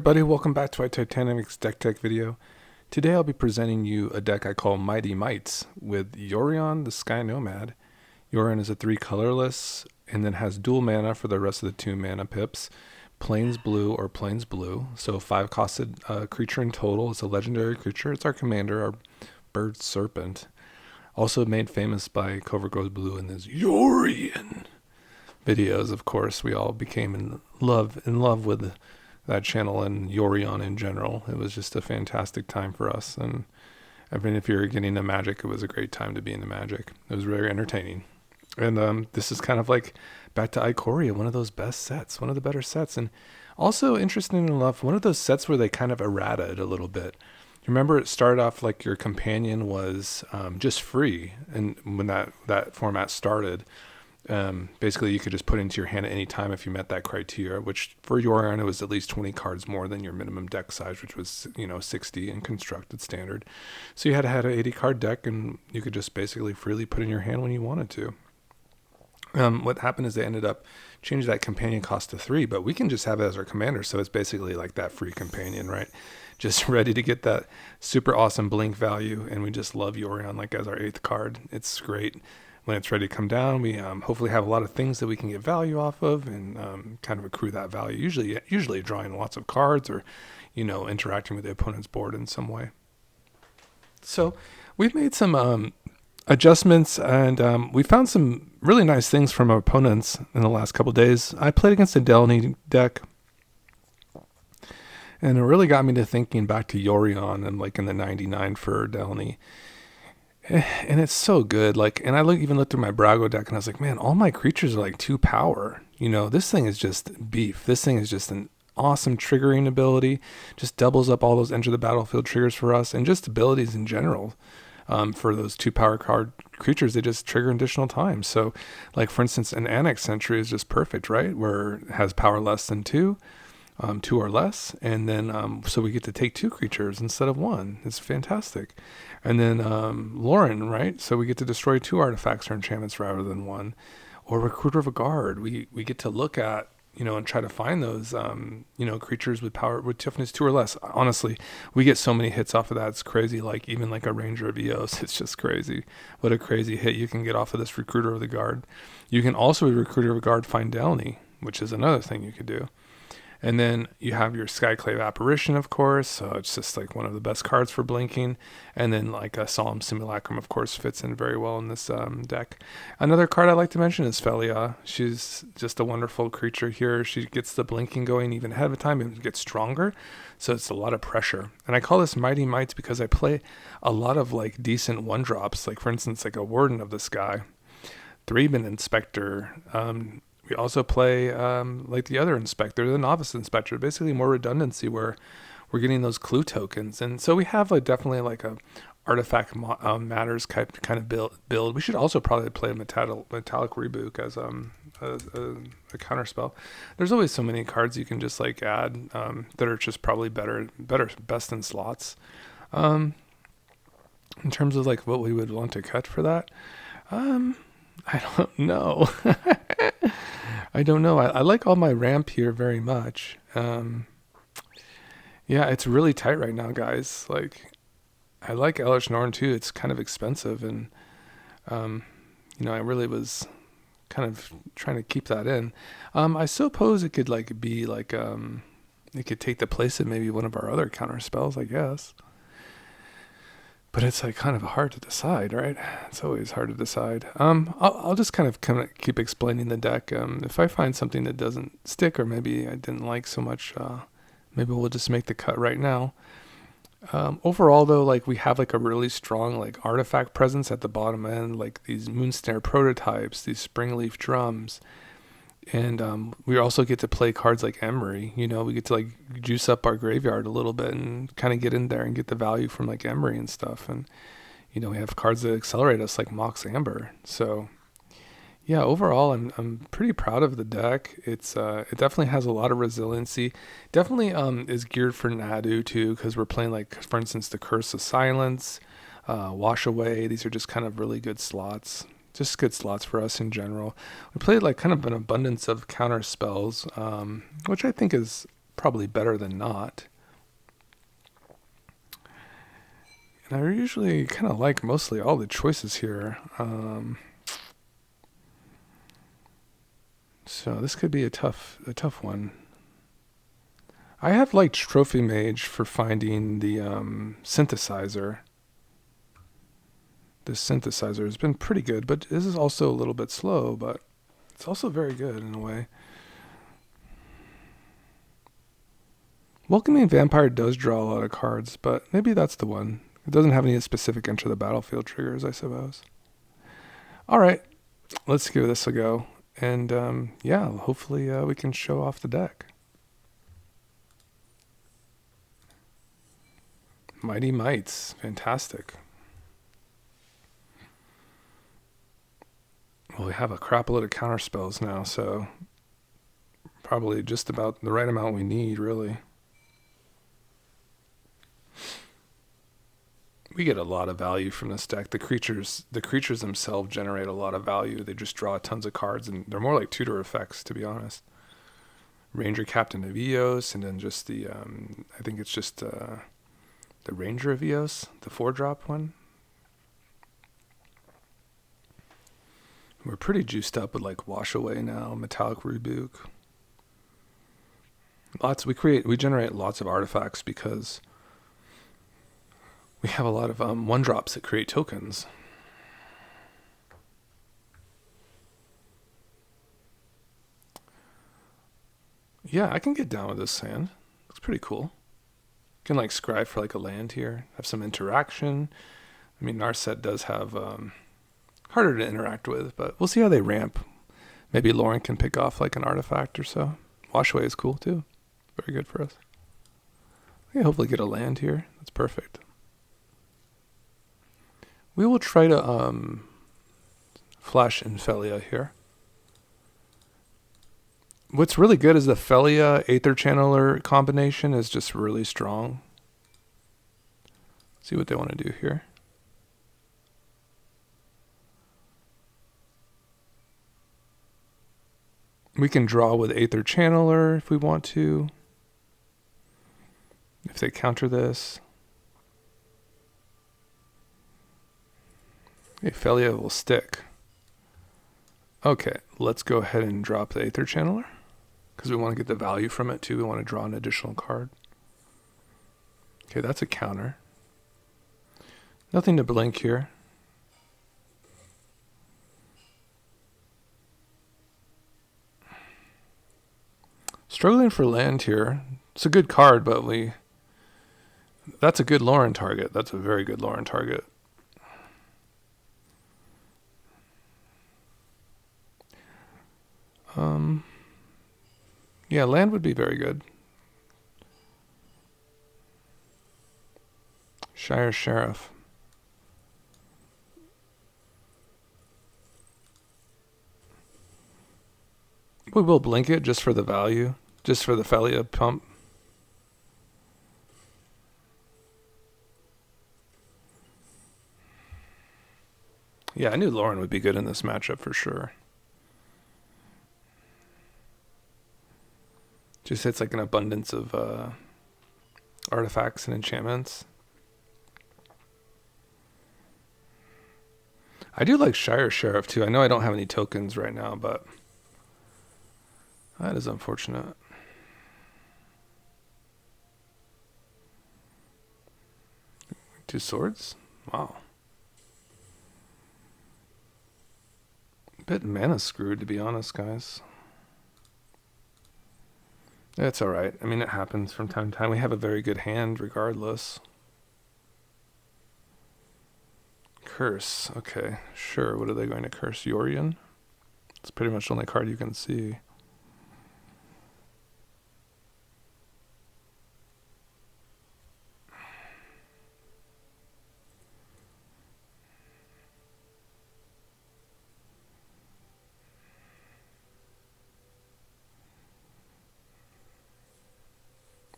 Everybody, welcome back to my Titanics deck tech video. Today I'll be presenting you a deck I call Mighty Mites with Yorion the Sky Nomad. Yorion is a 3 colorless and then has dual mana for the rest of the 2 mana pips. Plains blue or plains blue, so 5 costed creature in total. It's a legendary creature. It's our commander, our bird serpent. Also made famous by Covert Goes Blue in his Yorion videos. Of course, we all became in love with that channel and Yorion in general. It was just a fantastic time for us, and I mean, if you're getting into Magic, it was a great time to be into Magic. It was very entertaining, and this is kind of like back to Ikoria, one of those best sets, one of the better sets, and also interesting enough, one of those sets where they kind of errata it a little bit. Remember, it started off like your companion was just free, and when that format started, basically you could just put it into your hand at any time if you met that criteria, which for Yorion it was at least 20 cards more than your minimum deck size, which was 60 in constructed standard. So you had to have an 80 card deck, and you could just basically freely put in your hand when you wanted to. What happened is they ended up changing that companion cost to 3, but we can just have it as our commander, so it's basically like that free companion, right? Just ready to get that super awesome blink value, and we just love Yorion like as our 8th card. It's great. When it's ready to come down, we hopefully have a lot of things that we can get value off of, and kind of accrue that value. Usually drawing lots of cards, or interacting with the opponent's board in some way. So we've made some adjustments, and we found some really nice things from our opponents in the last couple of days. I played against a Delny deck, and it really got me to thinking back to Yorion and like in the 99 for Delny. And it's so good. And I even looked through my Brago deck, and I was like, man, all my creatures are like 2 power. This thing is just beef. This thing is just an awesome triggering ability. Just doubles up all those enter the battlefield triggers for us, and just abilities in general. For those 2 power card creatures, they just trigger additional times. So, like for instance, an Annex Sentry is just perfect, right? Where it has power less than 2. 2 or less, and then so we get to take 2 creatures instead of 1. It's fantastic. And then Lauren, right? So we get to destroy 2 artifacts or enchantments rather than 1. Or Recruiter of a Guard. We get to look at and try to find those creatures with power with toughness 2 or less. Honestly, we get so many hits off of that. It's crazy. Even like a Ranger of Eos, it's just crazy. What a crazy hit you can get off of this Recruiter of the Guard. You can also with Recruiter of a Guard find Delny, which is another thing you could do. And then you have your Skyclave Apparition, of course. So it's just like one of the best cards for blinking. And then like a Solemn Simulacrum, of course, fits in very well in this deck. Another card I like to mention is Felia. She's just a wonderful creature here. She gets the blinking going even ahead of time and gets stronger. So it's a lot of pressure. And I call this Mighty Mites because I play a lot of like decent 1-drops. Like for instance, like a Warden of the Sky, Threeman Inspector, we also play like the other Inspector, the Novice Inspector, basically more redundancy where we're getting those clue tokens. And so we have definitely like a artifact matters kind of build. We should also probably play a metallic Reboot as a counter spell. There's always so many cards you can just like add that are just probably best in slots. In terms of like what we would want to cut for that, I don't know. I don't know. I like all my ramp here very much. Yeah, it's really tight right now, guys. I like Elish Norn too. It's kind of expensive, and I really was kind of trying to keep that in. I suppose it could be it could take the place of maybe one of our other counter spells, I guess. But it's kind of hard to decide, right? It's always hard to decide. I'll just kind of keep explaining the deck. If I find something that doesn't stick, or maybe I didn't like so much, maybe we'll just make the cut right now. Overall, though, we have a really strong artifact presence at the bottom end, like these Moonsnare prototypes, these Springleaf drums. And we also get to play cards like Emery. We get to juice up our graveyard a little bit and kind of get in there and get the value from Emery and stuff. And we have cards that accelerate us like Mox Amber. So yeah, overall I'm pretty proud of the deck. It definitely has a lot of resiliency. Definitely is geared for Nadu too, because we're playing for instance the Curse of Silence, Wash Away. These are just kind of really good slots. Just good slots for us in general. We played kind of an abundance of counter spells, which I think is probably better than not. And I usually kind of like mostly all the choices here. So this could be a tough one. I have liked Trophy Mage for finding the synthesizer. This synthesizer has been pretty good, but this is also a little bit slow, but it's also very good in a way. Welcoming Vampire does draw a lot of cards, but maybe that's the one. It doesn't have any specific enter the battlefield triggers, I suppose. All right, let's give this a go. And yeah, hopefully we can show off the deck. Mighty Mites, fantastic. Well, we have a crap load of counter spells now, so probably just about the right amount we need, really. We get a lot of value from this deck. The creatures themselves generate a lot of value. They just draw tons of cards, and they're more like tutor effects, to be honest. Ranger Captain of Eos, and then just the, I think it's just the Ranger of Eos, the 4-drop one. We're pretty juiced up with like Wash Away now, Metallic Rebuke. We generate lots of artifacts because we have a lot of 1-drops that create tokens. Yeah, I can get down with this sand. Looks pretty cool. Can like scry for like a land here, have some interaction. I mean, Narset does have harder to interact with, but we'll see how they ramp. Maybe Lauren can pick off like an artifact or so. Wash Away is cool too. Very good for us. We can hopefully get a land here. That's perfect. We will try to flash Infelia here. What's really good is the Felia Aether Channeler combination is just really strong. See what they want to do here. We can draw with Aether Channeler if we want to. If they counter this. Okay, Felia will stick. Okay, let's go ahead and drop the Aether Channeler. Because we want to get the value from it too. We want to draw an additional card. Okay, that's a counter. Nothing to blink here. Struggling for land here. It's a good card, but that's a good Lauren target. That's a very good Lauren target. Yeah, land would be very good. Shire Sheriff. We will blink it just for the value, just for the Felia pump. Yeah, I knew Lauren would be good in this matchup for sure. Just hits like an abundance of artifacts and enchantments. I do like Shire Sheriff too. I know I don't have any tokens right now, but that is unfortunate. Two swords? Wow. A bit mana screwed, to be honest, guys. It's alright. I mean, it happens from time to time. We have a very good hand regardless. Curse. Okay, sure. What are they going to curse? Yorion? It's pretty much the only card you can see.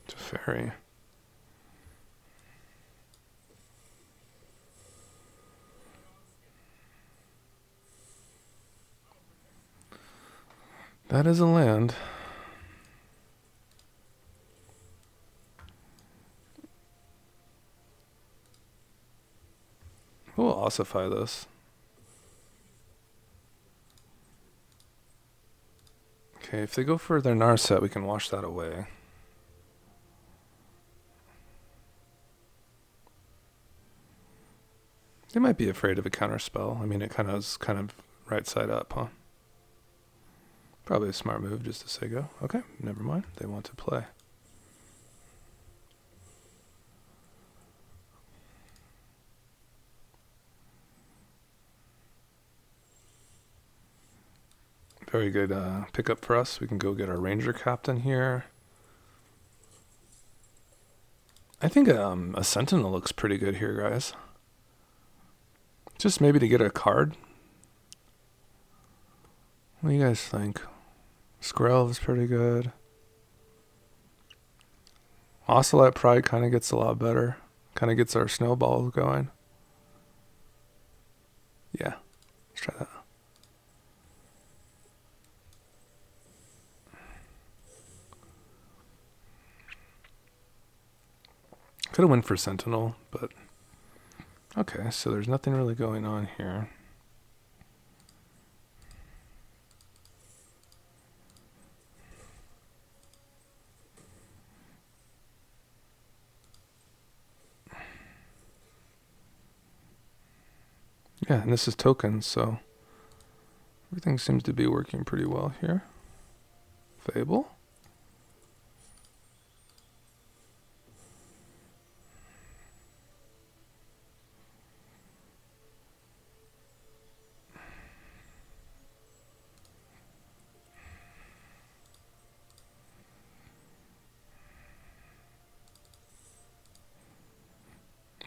It's a fairy. That is a land. We'll ossify this. Okay, if they go for their Narset, we can wash that away. They might be afraid of a counterspell. I mean, it kind of right side up, huh? Probably a smart move just to say go. Okay, never mind. They want to play. Very good pickup for us. We can go get our Ranger Captain here. I think a Sentinel looks pretty good here, guys. Just maybe to get a card. What do you guys think? Squirrel is pretty good. Ocelot Pride kind of gets a lot better. Kind of gets our snowballs going. Yeah, let's try that. Could have went for Sentinel, but okay, so there's nothing really going on here. Yeah, and this is tokens, so everything seems to be working pretty well here. Fable.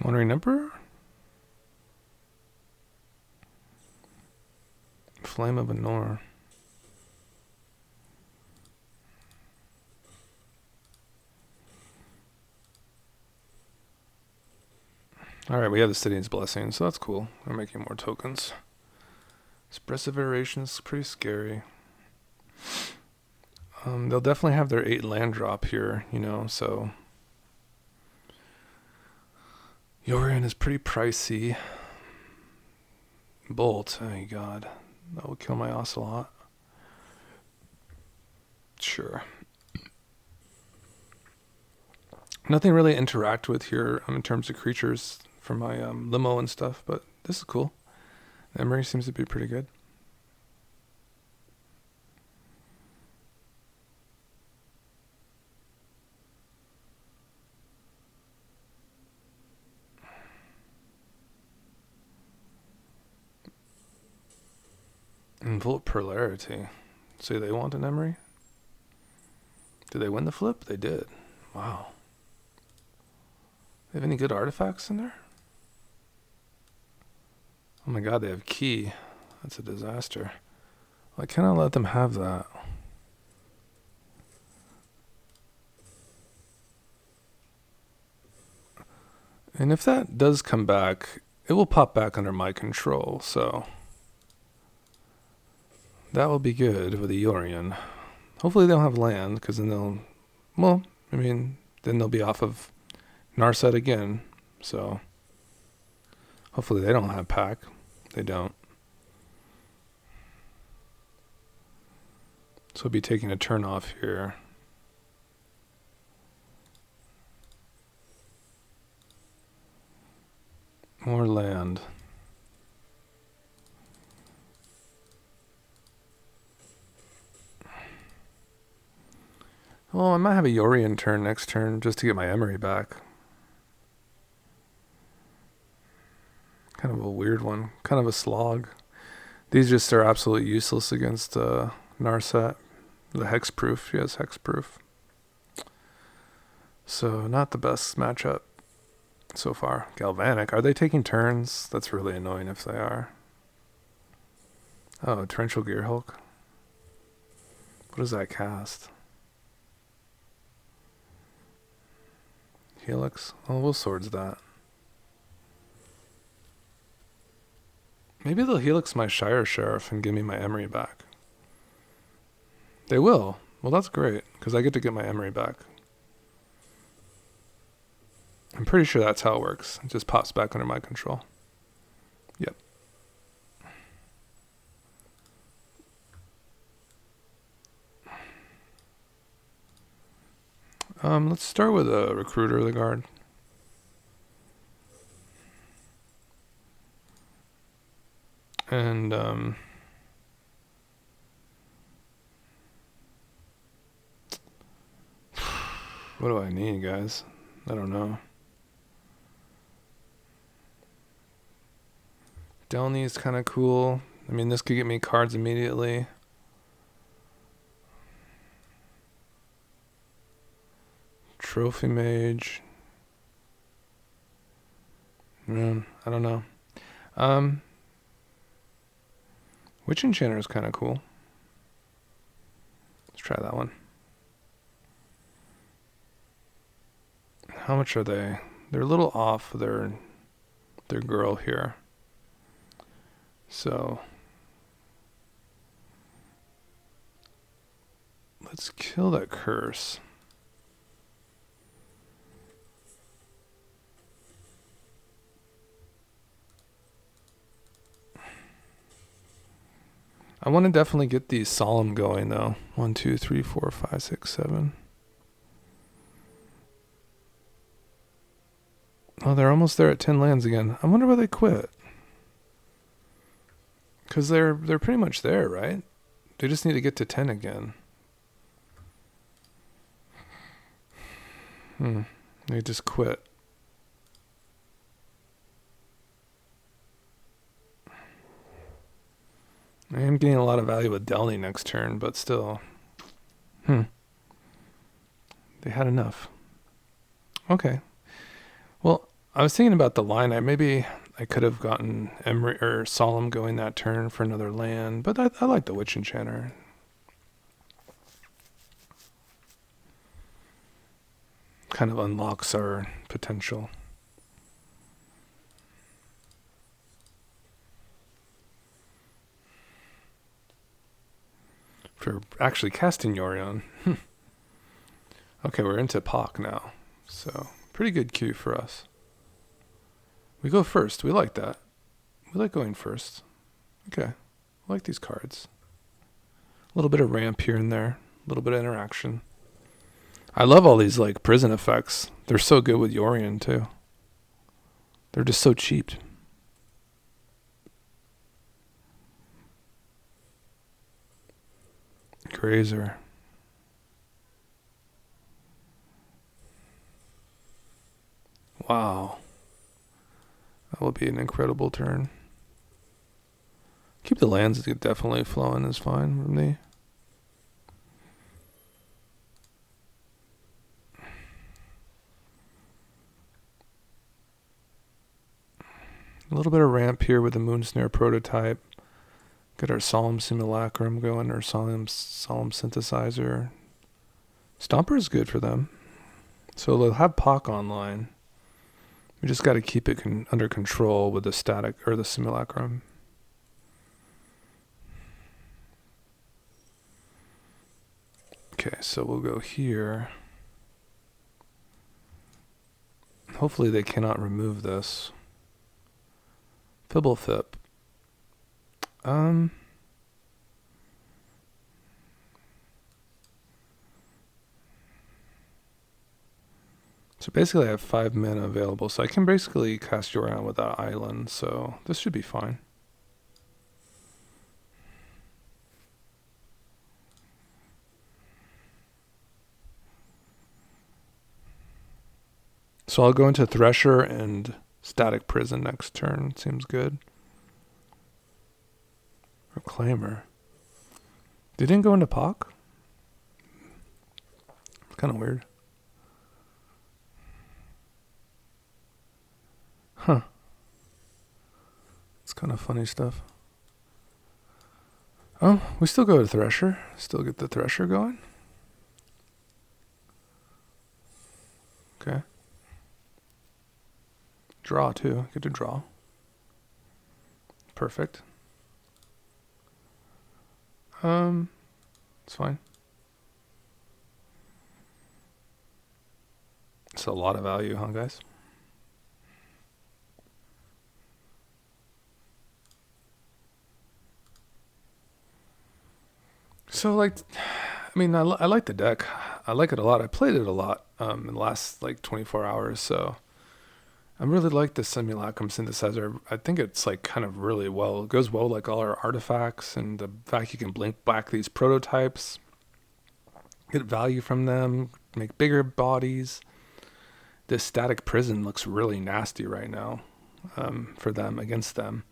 Wandering Emperor? Flame of Anor. Alright, we have the Stygian's Blessing, so that's cool. We're making more tokens. Expressive Iteration is pretty scary. They'll definitely have their 8 land drop here, you know, so Yorion is pretty pricey. Bolt, oh my god. That will kill my Ocelot. Sure. Nothing really to interact with here in terms of creatures for my limo and stuff, but this is cool. Emery seems to be pretty good. And Volt Polarity. So they want an Emery? Did they win the flip? They did. Wow. They have any good artifacts in there? Oh my god, they have Key. That's a disaster. Why can't I let them have that? And if that does come back, it will pop back under my control, so that will be good with the Yorion. Hopefully they don't have land, because then they'll, well, I mean, then they'll be off of Narset again, so hopefully they don't have pack. They don't. So we'll be taking a turn off here. More land. Well, I might have a Yorion turn next turn just to get my Emery back. Kind of a weird one. Kind of a slog. These just are absolutely useless against Narset. The hexproof. She has hexproof. So not the best matchup so far. Galvanic. Are they taking turns? That's really annoying if they are. Oh, Torrential Gearhulk. What does that cast? Helix? Oh, we'll swords that. Maybe they'll Helix my Shire Sheriff and give me my Emery back. They will. Well, that's great, because I get to get my Emery back. I'm pretty sure that's how it works. It just pops back under my control. Let's start with a recruiter of the guard. And what do I need, guys? I don't know. Delny is kind of cool. I mean, this could get me cards immediately. Trophy Mage. Man, I don't know. Witch Enchanter is kind of cool. Let's try that one. How much are they? They're a little off their girl here. So let's kill that curse. I want to definitely get these solemn going though. 1, 2, 3, 4, 5, 6, 7. Oh, they're almost there at 10 lands again. I wonder why they quit. Because they're pretty much there, right? They just need to get to 10 again. They just quit. I am getting a lot of value with Delny next turn, but still. They had enough. Okay. Well, I was thinking about the line. Maybe I could have gotten Emery or Solemn going that turn for another land, but I like the Witch Enchanter. Kind of unlocks our potential. For actually casting Yorion. Okay, we're into Pock now. So, pretty good queue for us. We go first. We like that. We like going first. Okay. I like these cards. A little bit of ramp here and there. A little bit of interaction. I love all these like prison effects. They're so good with Yorion too. They're just so cheap. Grazer. Wow. That will be an incredible turn. Keep the lands definitely flowing is fine with me. A little bit of ramp here with the Moonsnare prototype. Get our Solemn Simulacrum going, our Solemn Synthesizer. Stomper is good for them. So they'll have Pock online. We just got to keep it under control with the static or the Simulacrum. Okay, so we'll go here. Hopefully they cannot remove this. Fibblefip. So basically I have 5 mana available, so I can basically cast Yorion without Island, so this should be fine. So I'll go into Thresher and Static Prison next turn. Seems good. Reclaimer. They didn't go into Pock? Kind of weird. Huh. It's kind of funny stuff. Oh, we still go to Thresher. Still get the Thresher going. Okay. Draw too. Get to draw. Perfect. It's fine. It's a lot of value, huh, guys? So, like, I mean, I like the deck. I like it a lot. I played it a lot in the last like 24 hours. So I really like the simulacrum synthesizer. I think it's like kind of really well. It goes well like all our artifacts, and the fact you can blink back these prototypes, get value from them, make bigger bodies. This static prison looks really nasty right now for them against them.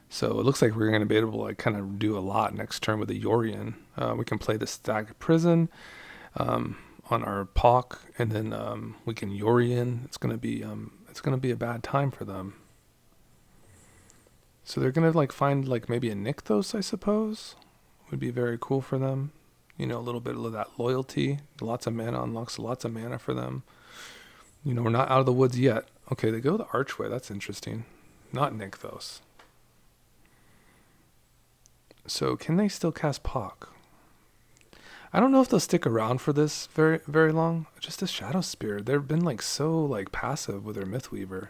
So it looks like we're going to be able to like kind of do a lot next turn with the Yorion. We can play the static prison on our Pawk, and then we can Yorion. It's gonna be a bad time for them. So they're gonna like find like maybe a Nykthos, I suppose, would be very cool for them. You know, a little bit of that loyalty. Lots of mana unlocks lots of mana for them. You know, we're not out of the woods yet. Okay, they go the Archway. That's interesting. Not Nykthos. So can they still cast Pawk? I don't know if they'll stick around for this very very long. Just a Shadow Spear. They've been like so like passive with their Mythweaver.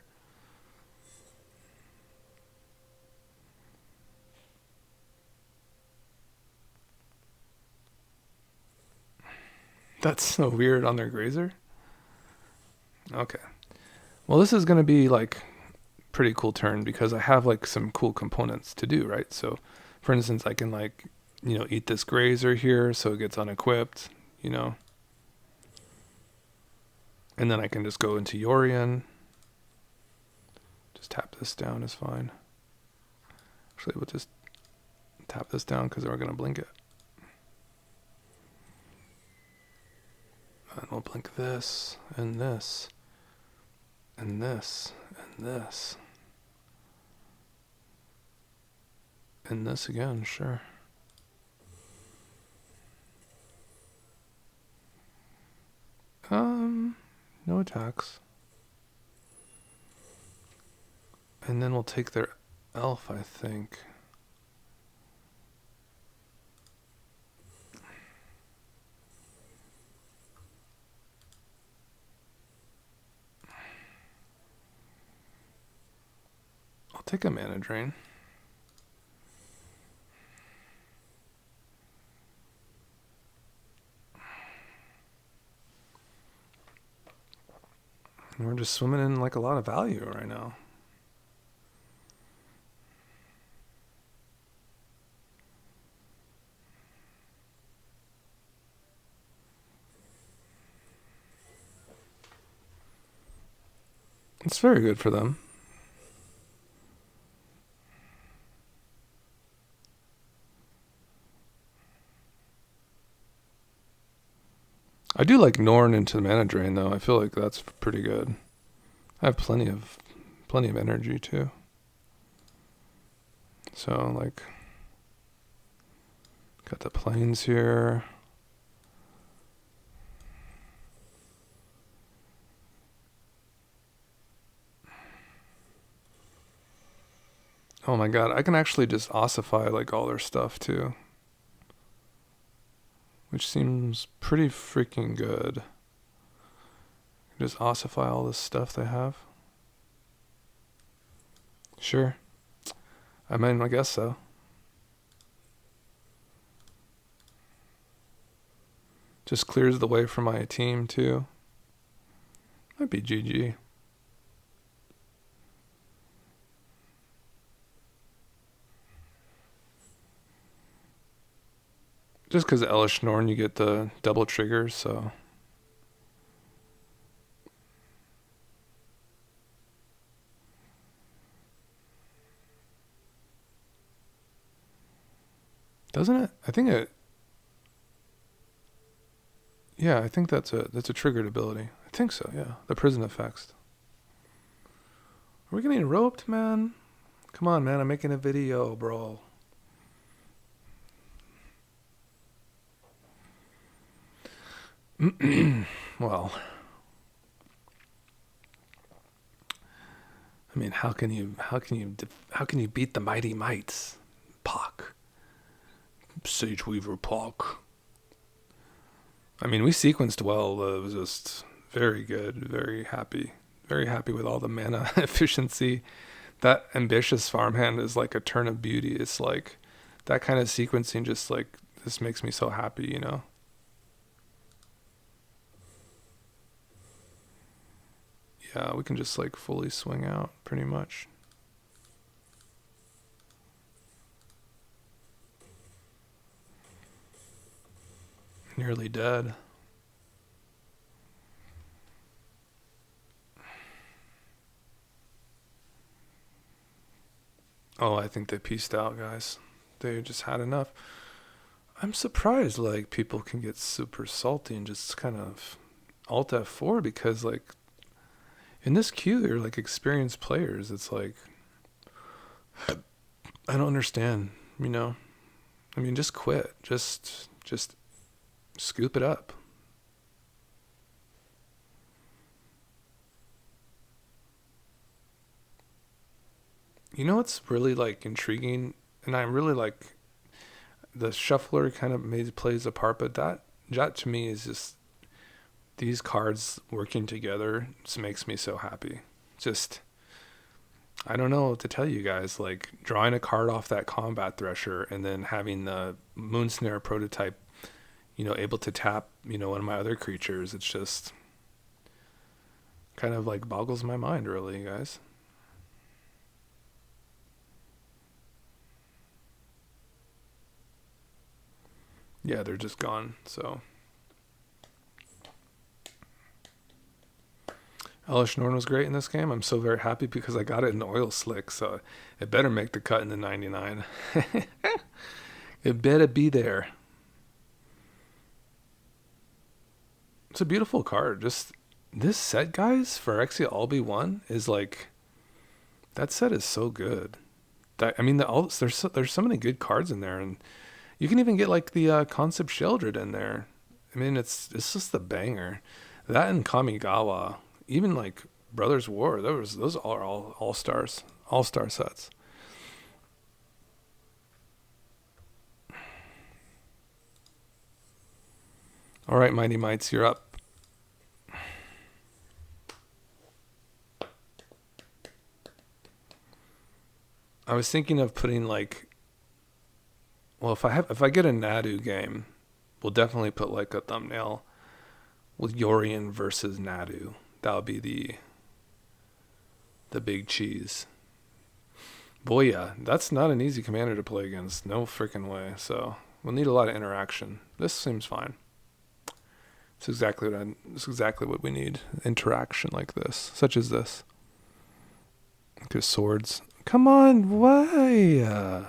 That's so weird on their Grazer. Okay. Well, this is going to be like pretty cool turn because I have like some cool components to do, right? So, for instance, I can like, you know, eat this Grazer here so it gets unequipped, you know. And then I can just go into Yorion. Just tap this down is fine. Actually, we'll just tap this down because we're going to blink it. And we'll blink this, and this, and this, and this. And this again, sure. No attacks. And then we'll take their elf, I think. I'll take a mana drain. And we're just swimming in like a lot of value right now. It's very good for them. I do like Norn into the mana drain though. I feel like that's pretty good. I have plenty of energy too. So like got the plains here. Oh my god, I can actually just ossify like all their stuff too. Which seems pretty freaking good. Just ossify all this stuff they have. Sure. I mean, I guess so. Just clears the way for my team too. Might be GG. Just because Elish Norn, you get the double triggers, so. Doesn't it? I think it. Yeah, I think that's a triggered ability. I think so. Yeah, the prison effects. Are we getting roped, man? Come on, man! I'm making a video, bro. Well, I mean, how can you beat the mighty mites? Pawk, Sage Weaver, Pawk. I mean, we sequenced well. It was just very good. Very happy with all the mana efficiency. That ambitious farmhand is like a turn of beauty. It's like that kind of sequencing. Just like this makes me so happy, you know. Yeah, we can just like fully swing out pretty much. Nearly dead. Oh, I think they pieced out, guys. They just had enough. I'm surprised like people can get super salty and just kind of alt F4 because like in this queue they're like experienced players. It's like I don't understand, you know? I mean, just quit. Just scoop it up. You know what's really like intriguing, and I really like the shuffler kind of plays a part, but that to me is just these cards working together just makes me so happy. Just I don't know what to tell you guys. Like drawing a card off that combat thresher and then having the Moonsnare prototype, able to tap, one of my other creatures. It's just kind of like boggles my mind, really, guys. Yeah, they're just gone. So Elish Norn was great in this game. I'm so very happy because I got it in oil slick, so it better make the cut in the 99. It better be there. It's a beautiful card. Just this set, guys, for Exia Albi 1 is like that set is so good. I mean, there's so many good cards in there, and you can even get like the Concept Sheldred in there. I mean, it's just the banger. That and Kamigawa, even like Brothers War, those are all stars, all star sets. All right, Mighty Mites, you're up. I was thinking of putting like, well, if I get a Nadu game, we'll definitely put like a thumbnail with Yorion versus Nadu. That would be the big cheese. Boy, yeah, that's not an easy commander to play against. No freaking way. So we'll need a lot of interaction. This seems fine. It's exactly what we need. Interaction like this, such as this. Because swords. Come on, why?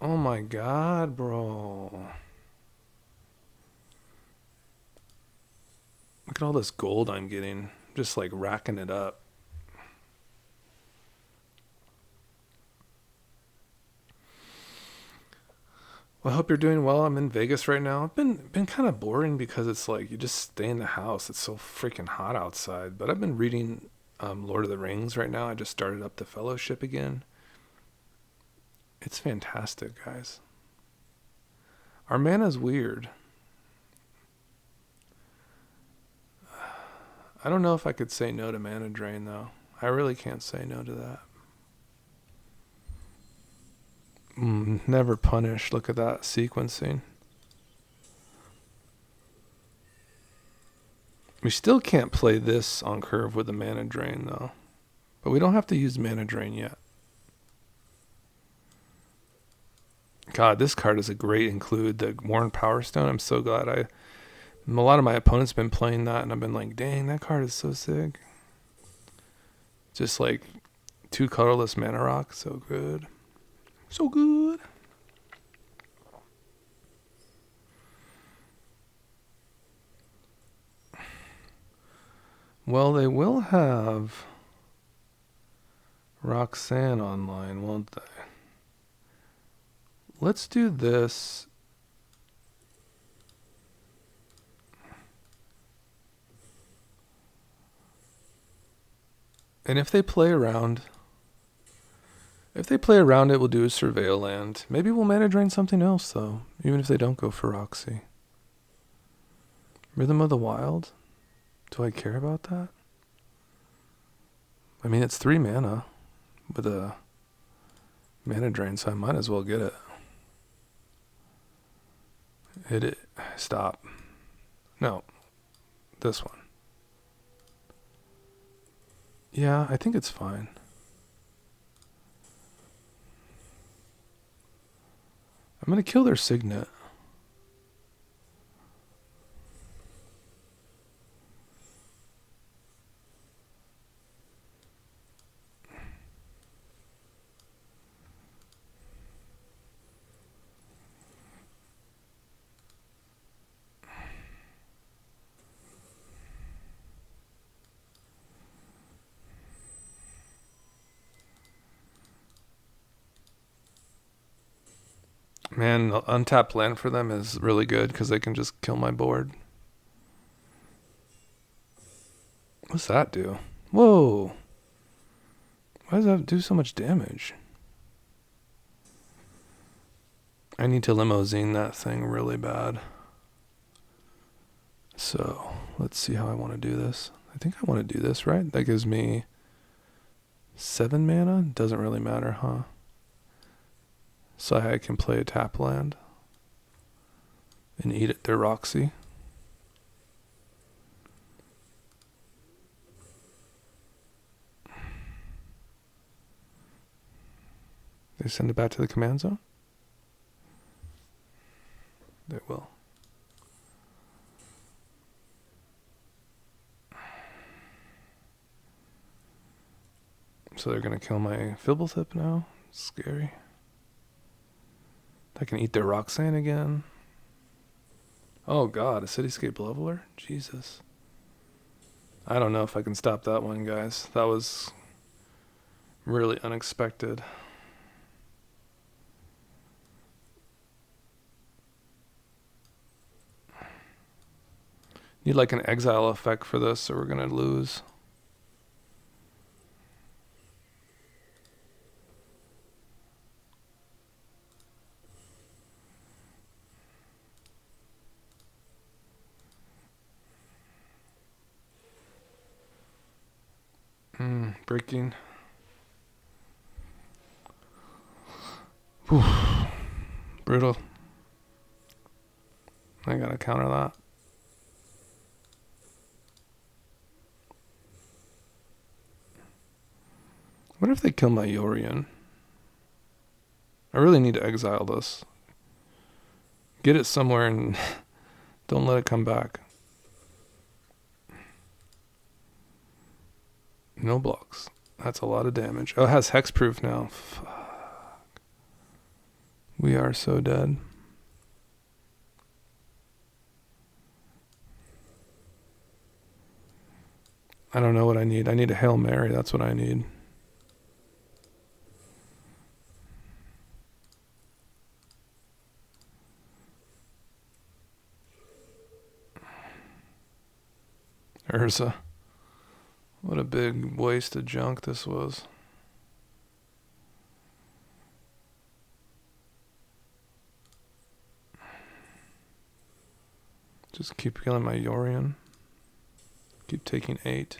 Oh my god, bro. Look at all this gold I'm getting. Just like racking it up. Well, I hope you're doing well. I'm in Vegas right now. I've been kind of boring because it's like you just stay in the house. It's so freaking hot outside. But I've been reading Lord of the Rings right now. I just started up the Fellowship again. It's fantastic, guys. Our mana's weird. I don't know if I could say no to mana drain, though. I really can't say no to that. Never punish. Look at that sequencing. We still can't play this on curve with the mana drain, though. But we don't have to use mana drain yet. God, this card is a great include. The Worn Power Stone. I'm so glad a lot of my opponents been playing that, and I've been like, dang, that card is so sick. Just like 2 colorless mana rock. So good. So good. Well, they will have Roxanne online, won't they? Let's do this. And if they play around, it, we'll do a Surveil Land. Maybe we'll mana drain something else, though, even if they don't go for Roxy. Rhythm of the Wild? Do I care about that? I mean, it's 3 mana with a mana drain, so I might as well get it. Hit it. Stop. No. This one. Yeah, I think it's fine. I'm gonna kill their signet. Man, the untapped land for them is really good because they can just kill my board. What's that do? Whoa. Why does that do so much damage? I need to limousine that thing really bad. So, let's see how I want to do this. I think I want to do this, right? That gives me 7 mana? Doesn't really matter, huh? So I can play a tap land and eat at their Roxy. They send it back to the command zone? They will. So they're going to kill my Fibblethip now? Scary. I can eat their Roxanne again. Oh god, a Cityscape Leveler? Jesus. I don't know if I can stop that one, guys. That was really unexpected. Need like an exile effect for this or we're going to lose. Breaking. Whew. Brutal. I gotta counter that. What if they kill my Yorion? I really need to exile this. Get it somewhere and don't let it come back. No blocks. That's a lot of damage. Oh, it has hexproof now. Fuck. We are so dead. I don't know what I need. I need a Hail Mary. That's what I need. Urza. What a big waste of junk this was. Just keep killing my Yorion. Keep taking 8.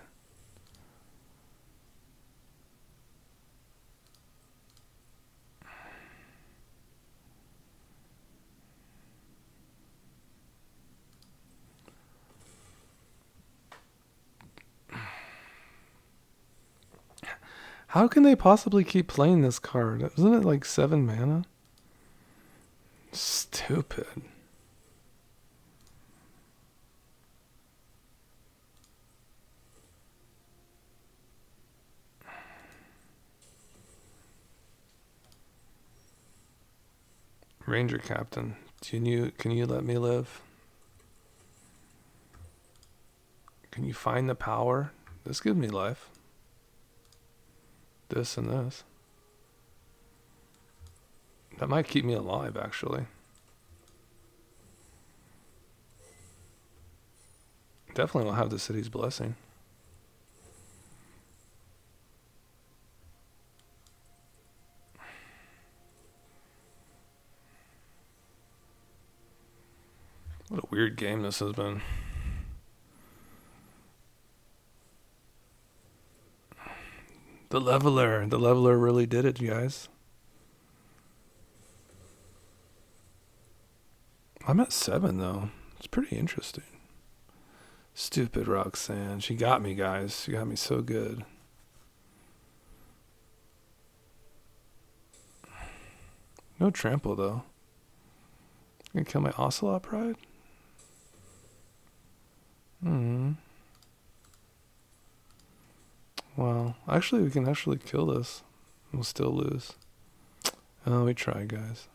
How can they possibly keep playing this card? Isn't it like 7 mana? Stupid. Ranger Captain, can you let me live? Can you find the power? This gives me life. This and this. That might keep me alive, actually. Definitely will have the city's blessing. What a weird game this has been. The leveler really did it, you guys. I'm at 7 though. It's pretty interesting. Stupid Roxanne. She got me, guys. She got me so good. No trample, though. Gonna kill my Ocelot Pride? Well, actually, we can actually kill this. We'll still lose. Oh, we try, guys.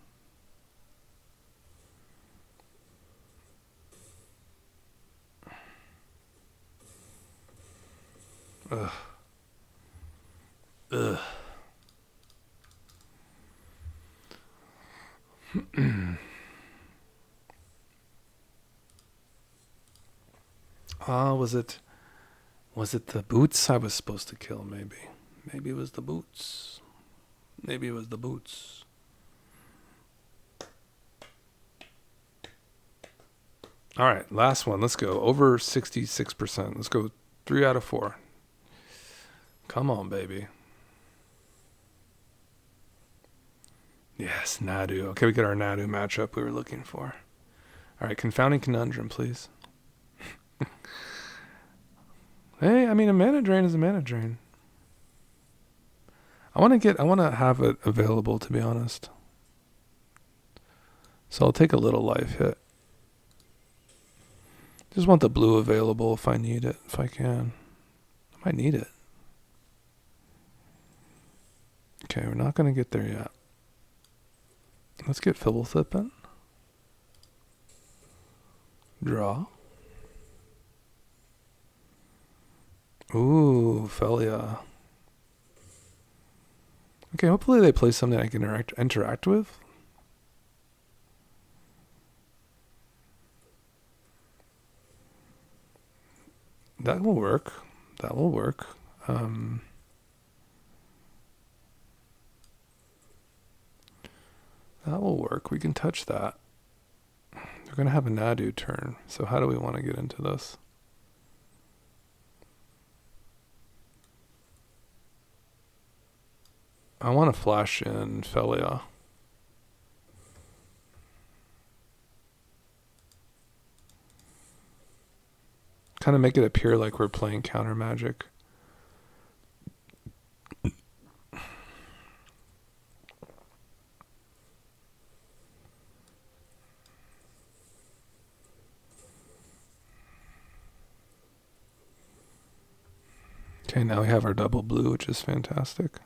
Ugh. Ugh. Was it the boots I was supposed to kill, maybe? Maybe it was the boots. Maybe it was the boots. All right, last one. Let's go. Over 66%. Let's go 3 out of 4. Come on, baby. Yes, Nadu. Okay, we got our Nadu matchup we were looking for. All right, Confounding Conundrum, please. Hey, I mean, a mana drain is a mana drain. I want to have it available, to be honest. So I'll take a little life hit. Just want the blue available if I need it, if I can. I might need it. Okay, we're not going to get there yet. Let's get Fibblethip in. Draw. Ooh, Felia. Okay, hopefully they play something I can interact with. That will work. That will work. That will work. We can touch that. They're going to have a Nadu turn. So how do we want to get into this? I want to flash in Felia. Kind of make it appear like we're playing counter magic. Okay, now we have our double blue, which is fantastic.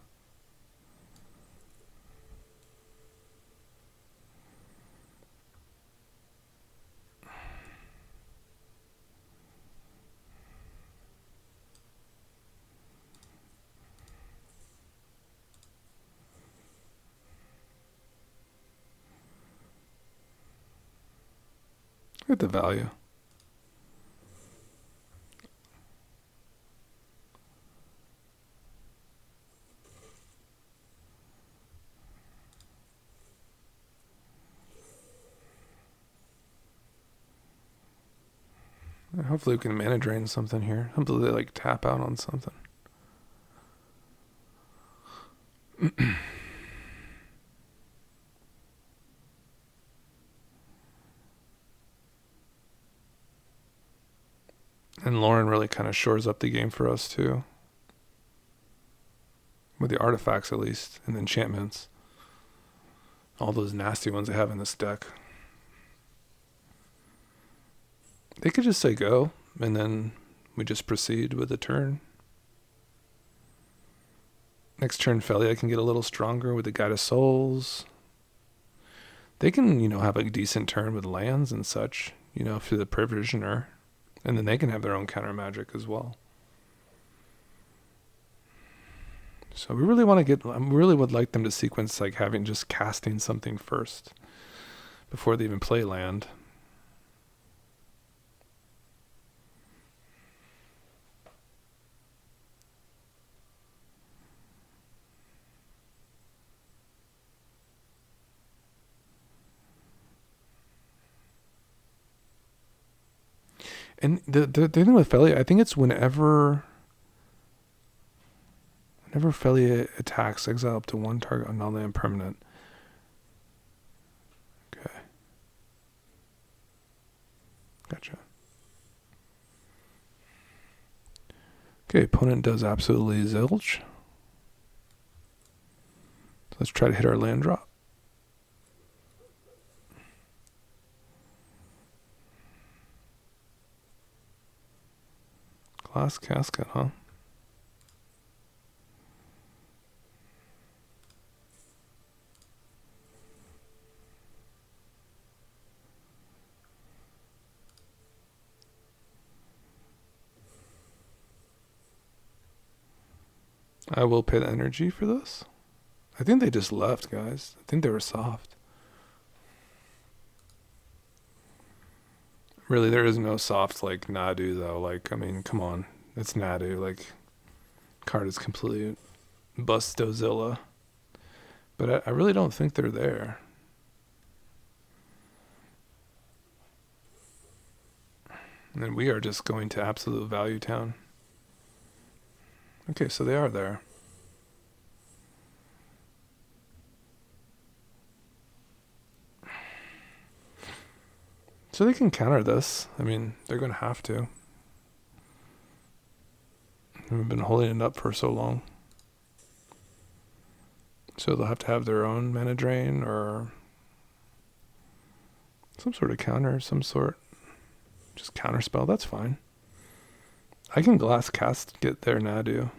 Look at the value. Hopefully we can mana drain something here. Hopefully they like tap out on something. And Lauren really kind of shores up the game for us too. With the artifacts at least, and the enchantments. All those nasty ones I have in this deck. They could just say go, and then we just proceed with the turn. Next turn, Felia can get a little stronger with the Guide of Souls. They can, have a decent turn with lands and such, through the Provisioner. And then they can have their own counter magic as well. So we really want to I really would like them to sequence like having just casting something first before they even play land. And the thing with Felia, I think it's whenever Felia attacks, exile up to one target on non-land permanent. Okay. Gotcha. Okay, opponent does absolutely zilch. So let's try to hit our land drop. glass casket, huh? I will pay the energy for this. I think they just left, guys. I think they were soft. Really, there is no soft like Nadu though. Like, I mean, come on, it's Nadu. Like, card is completely Bustozilla. But I really don't think they're there. And then we are just going to absolute value town. Okay, so they are there. So they can counter this. I mean, they're going to have to. We've been holding it up for so long. So they'll have to have their own mana drain or some sort of counter of some sort. Just counter spell, that's fine. I can glass cast get their Nadu.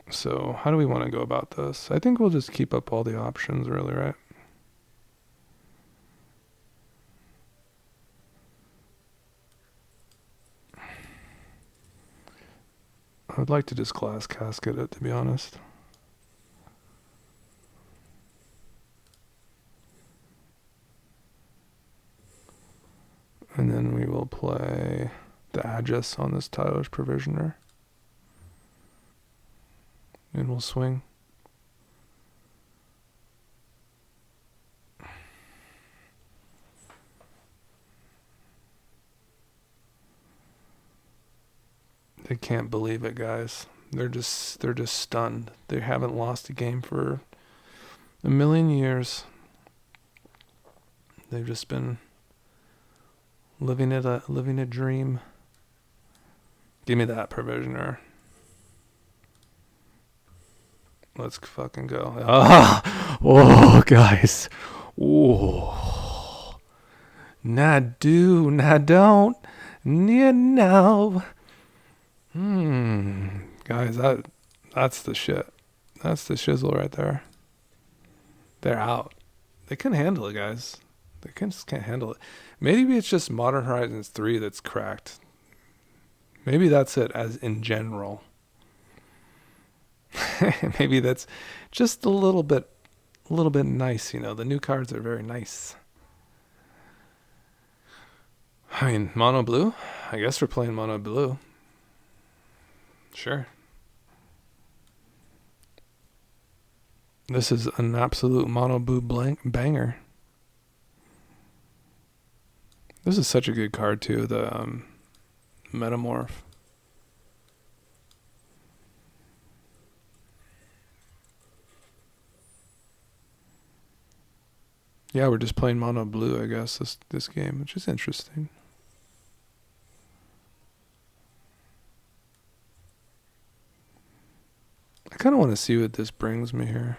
So how do we want to go about this? I think we'll just keep up all the options really, right? I would like to just glass casket it, to be honest. And then we will play the Aegis on this Tyler's Provisioner. And we'll swing. They can't believe it, guys. They're just stunned. They haven't lost a game for a million years. They've just been living a dream. Give me that Provisioner. Let's fucking go. Ah, oh, guys. Oh, nah, do, nah, don't, yeah, no. Guys, that's the shit. That's the shizzle right there. They're out. They couldn't handle it, guys. They just can't handle it. Maybe it's just Modern Horizons 3 that's cracked. Maybe that's it, as in general. Maybe that's just a little bit nice, you know. The new cards are very nice. I mean, mono blue? I guess we're playing mono blue. Sure. This is an absolute mono blue banger. This is such a good card too, the Metamorph. Yeah, we're just playing mono blue, I guess, this game, which is interesting. I kind of want to see what this brings me here.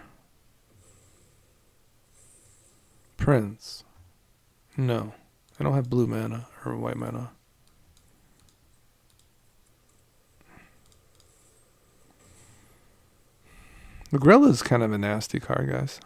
Prince. No. I don't have blue mana or white mana. The Grella is kind of a nasty card, guys.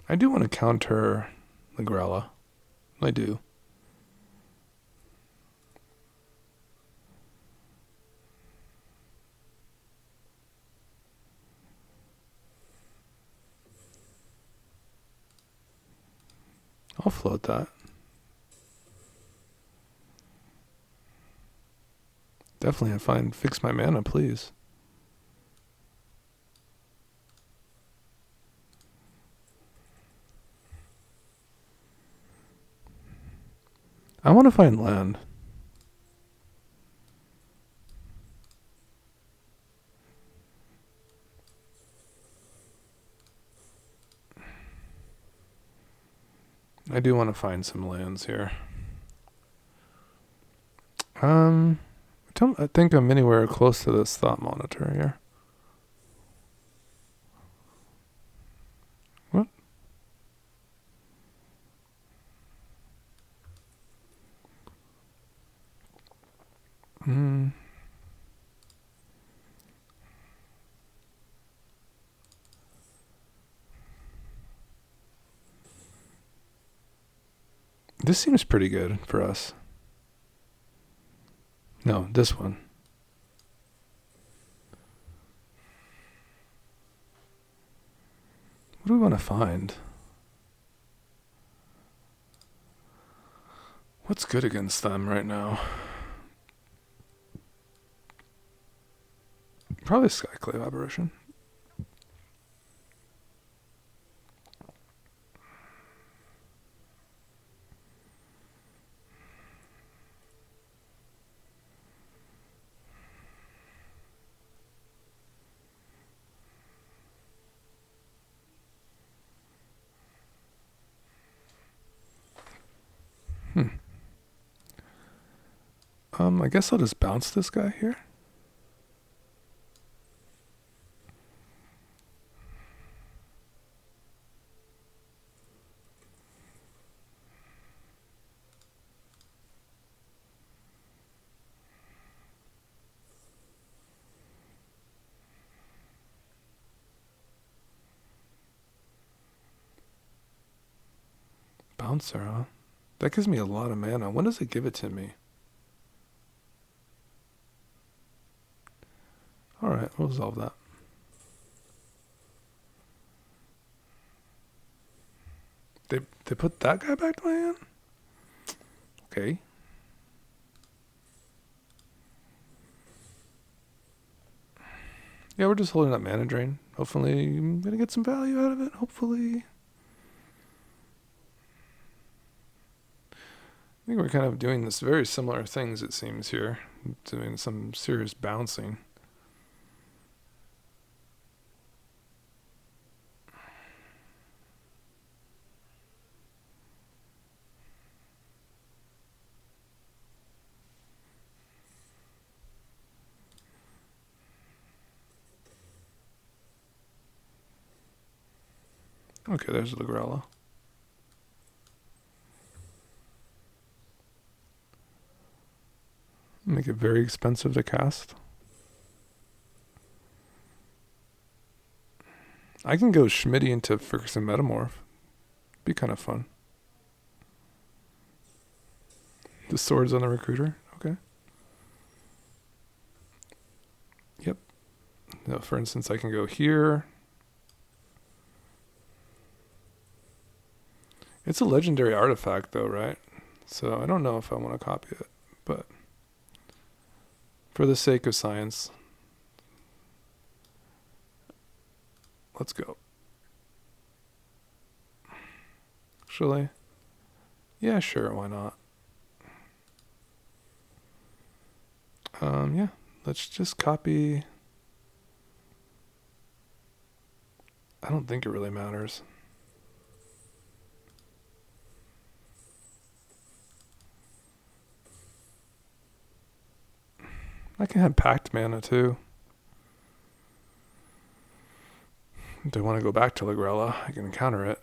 I do want to counter the Grella. I do. I'll float that. Definitely fix my mana, please. I want to find land. I do want to find some lands here. I don't think I'm anywhere close to this thought monitor here. What? This seems pretty good for us. No, this one. What do we want to find? What's good against them right now? Probably Skyclave Aberration. I guess I'll just bounce this guy here. Bouncer, huh? That gives me a lot of mana. When does it give it to me? Alright, we'll resolve that. They put that guy back to my hand? Okay. Yeah, we're just holding up mana drain. Hopefully I'm gonna get some value out of it. Hopefully. I think we're kind of doing this very similar things, it seems, here. Doing some serious bouncing. Okay, there's Lagrella. Make it very expensive to cast. I can go Schmitty into Ferguson Metamorph. Be kind of fun. The swords on the recruiter. Okay. Yep. Now, for instance, I can go here. It's a legendary artifact, though, right? So I don't know if I want to copy it, but for the sake of science, let's go. Actually, yeah, sure, why not? Yeah, let's just copy. I don't think it really matters. I can have packed mana too. Do I want to go back to Lagrella? I can counter it.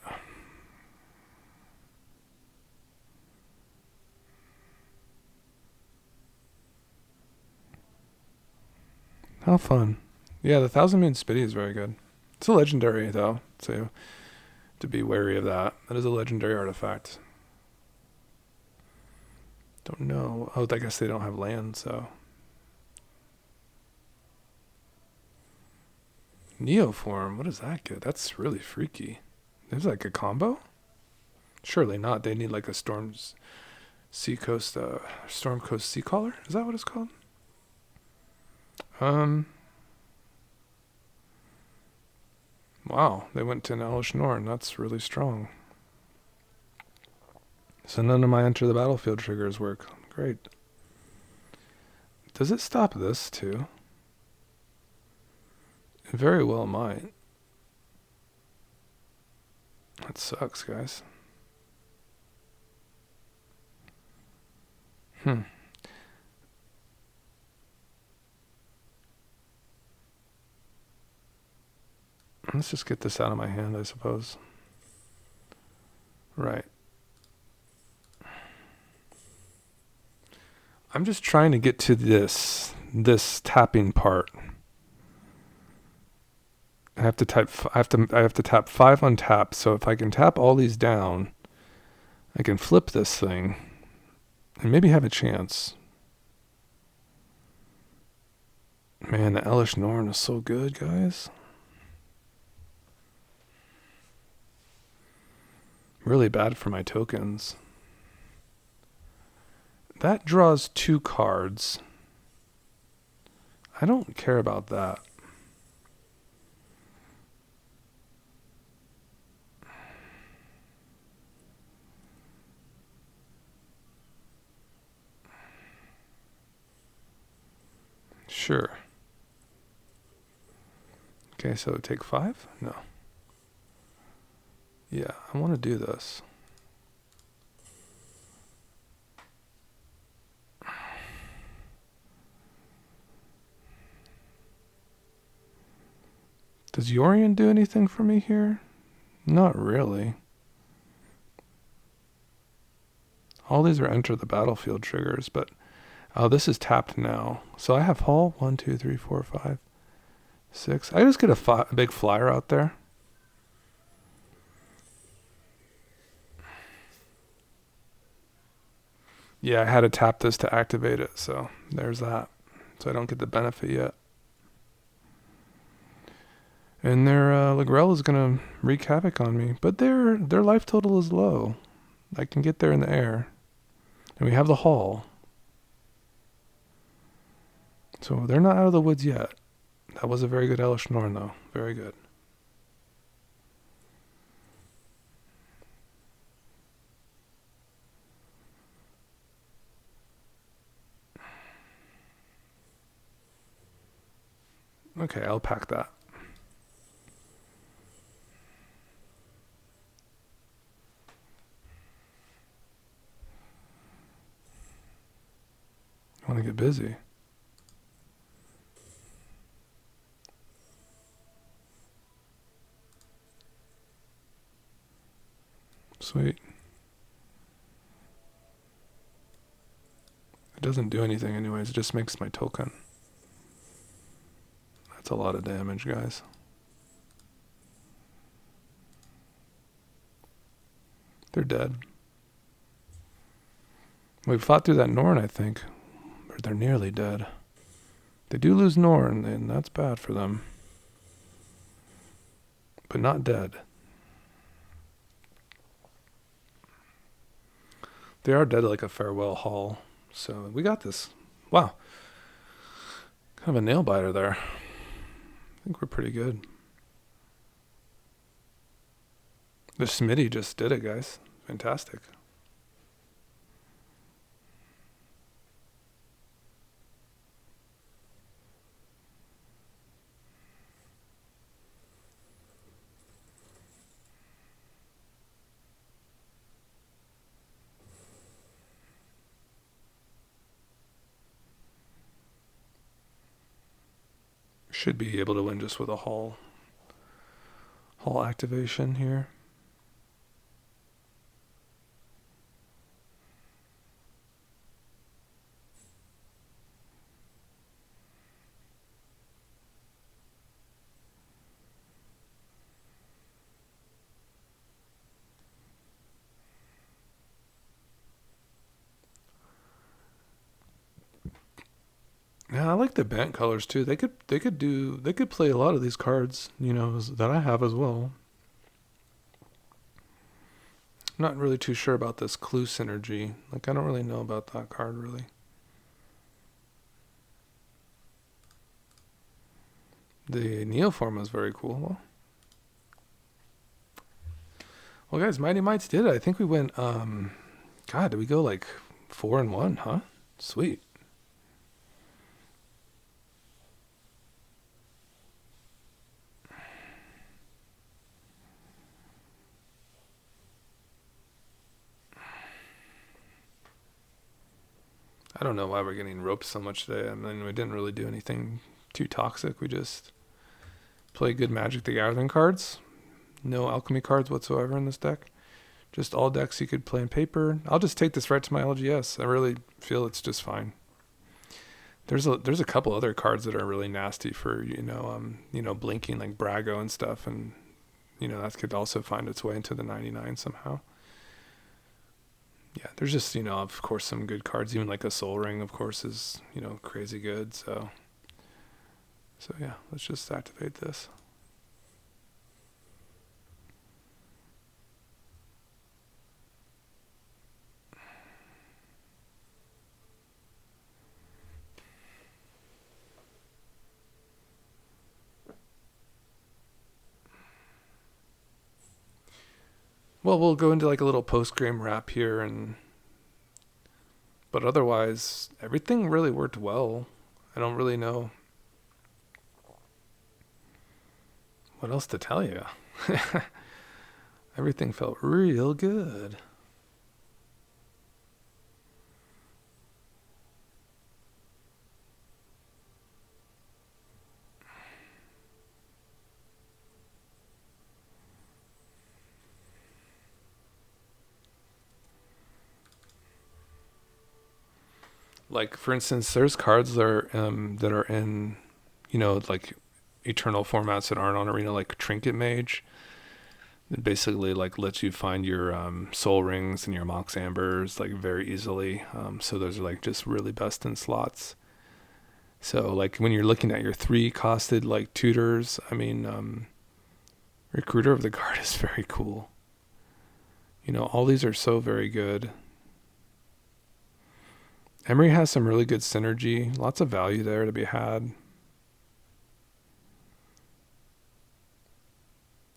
How fun. Yeah, the Thousand Moon Spitty is very good. It's a legendary, though, so to be wary of that. That is a legendary artifact. Don't know. Oh, I guess they don't have land, so. Neoform, what does that get? That's really freaky. There's like a combo? Surely not. They need like a Storm Coast Sea Caller? Is that what it's called? Wow, they went to an Elish Norn. That's really strong. So none of my enter the battlefield triggers work. Great. Does it stop this too? It very well might. That sucks, guys. Hmm. Let's just get this out of my hand, I suppose. Right. I'm just trying to get to this tapping part. I have to tap 5 on tap. So if I can tap all these down, I can flip this thing and maybe have a chance. Man, the Elish Norn is so good, guys. Really bad for my tokens. That draws 2 cards. I don't care about that. Sure. Okay, so take 5? No. Yeah, I want to do this. Does Yorion do anything for me here? Not really. All these are enter the battlefield triggers, but oh, this is tapped now. So I have hull 1, 2, 3, 4, 5, 6. I just get a big flyer out there. Yeah, I had to tap this to activate it, so there's that. So I don't get the benefit yet. And their Lagrell is gonna wreak havoc on me, but their life total is low. I can get there in the air, and we have the hull, so they're not out of the woods yet. That was a very good Elish Norn, though. Very good. Okay, I'll pack that. I want to get busy. Sweet. It doesn't do anything anyways, it just makes my token. That's a lot of damage, guys. They're dead. We fought through that Norn, I think. Or they're nearly dead. They do lose Norn, and that's bad for them. But not dead. They are dead like a farewell haul. So we got this. Wow. Kind of a nail biter there. I think we're pretty good. The Smitty just did it, guys. Fantastic. Should be able to win just with a hull activation here. Yeah, I like the bant colors too. They could play a lot of these cards, that I have as well. I'm not really too sure about this clue synergy. Like I don't really know about that card really. The Neoform is very cool. Well, guys, Mighty Mites did it. I think we went. God, did we go like 4-1? Huh? Sweet. I don't know why we're getting roped so much today. I mean, we didn't really do anything too toxic. We just play good Magic the Gathering cards. No alchemy cards whatsoever in this deck. Just all decks you could play in paper. I'll just take this right to my LGS. I really feel it's just fine. There's a couple other cards that are really nasty for blinking, like Brago and stuff, and that could also find its way into the 99 somehow. Yeah, there's just of course some good cards. Even like a Soul Ring, of course, is crazy good. So yeah, let's just activate this. Well, we'll go into like a little post-game wrap here, but otherwise, everything really worked well. I don't really know what else to tell you. Everything felt real good. Like for instance, there's cards that are in, like eternal formats that aren't on Arena, like Trinket Mage. It basically like lets you find your Soul Rings and your Mox Ambers like very easily. So those are like just really best in slots. So like when you're looking at your 3-costed like tutors, I mean, Recruiter of the Guard is very cool. All these are so very good. Emery has some really good synergy. Lots of value there to be had.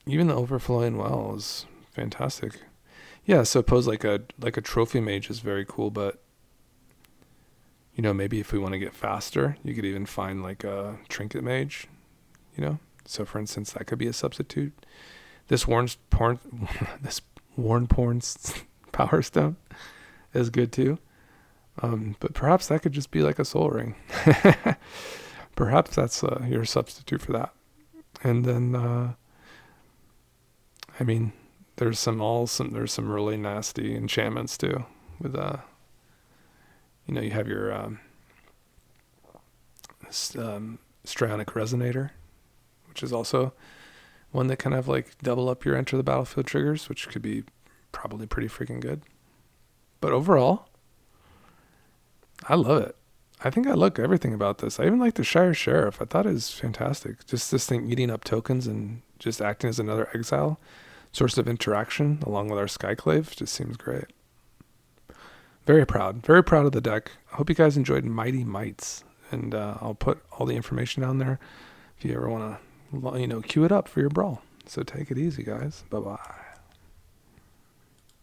Even the Overflowing Well is fantastic. Yeah, suppose like a Trophy Mage is very cool, but maybe if we want to get faster, you could even find like a Trinket Mage. So for instance, that could be a substitute. This Worn Porn's Power Stone is good too. But perhaps that could just be like a Soul Ring. Perhaps that's your substitute for that. And then, I mean, there's some really nasty enchantments too. With you have your Strionic Resonator, which is also one that kind of like double up your enter the battlefield triggers, which could be probably pretty freaking good. But overall, I love it. I think I like everything about this. I even like the Shire Sheriff. I thought it was fantastic. Just this thing eating up tokens and just acting as another exile source of interaction along with our Skyclave just seems great. Very proud of the deck. I hope you guys enjoyed Mighty Mites, and I'll put all the information down there if you ever want to, queue it up for your Brawl. So take it easy, guys. Bye-bye.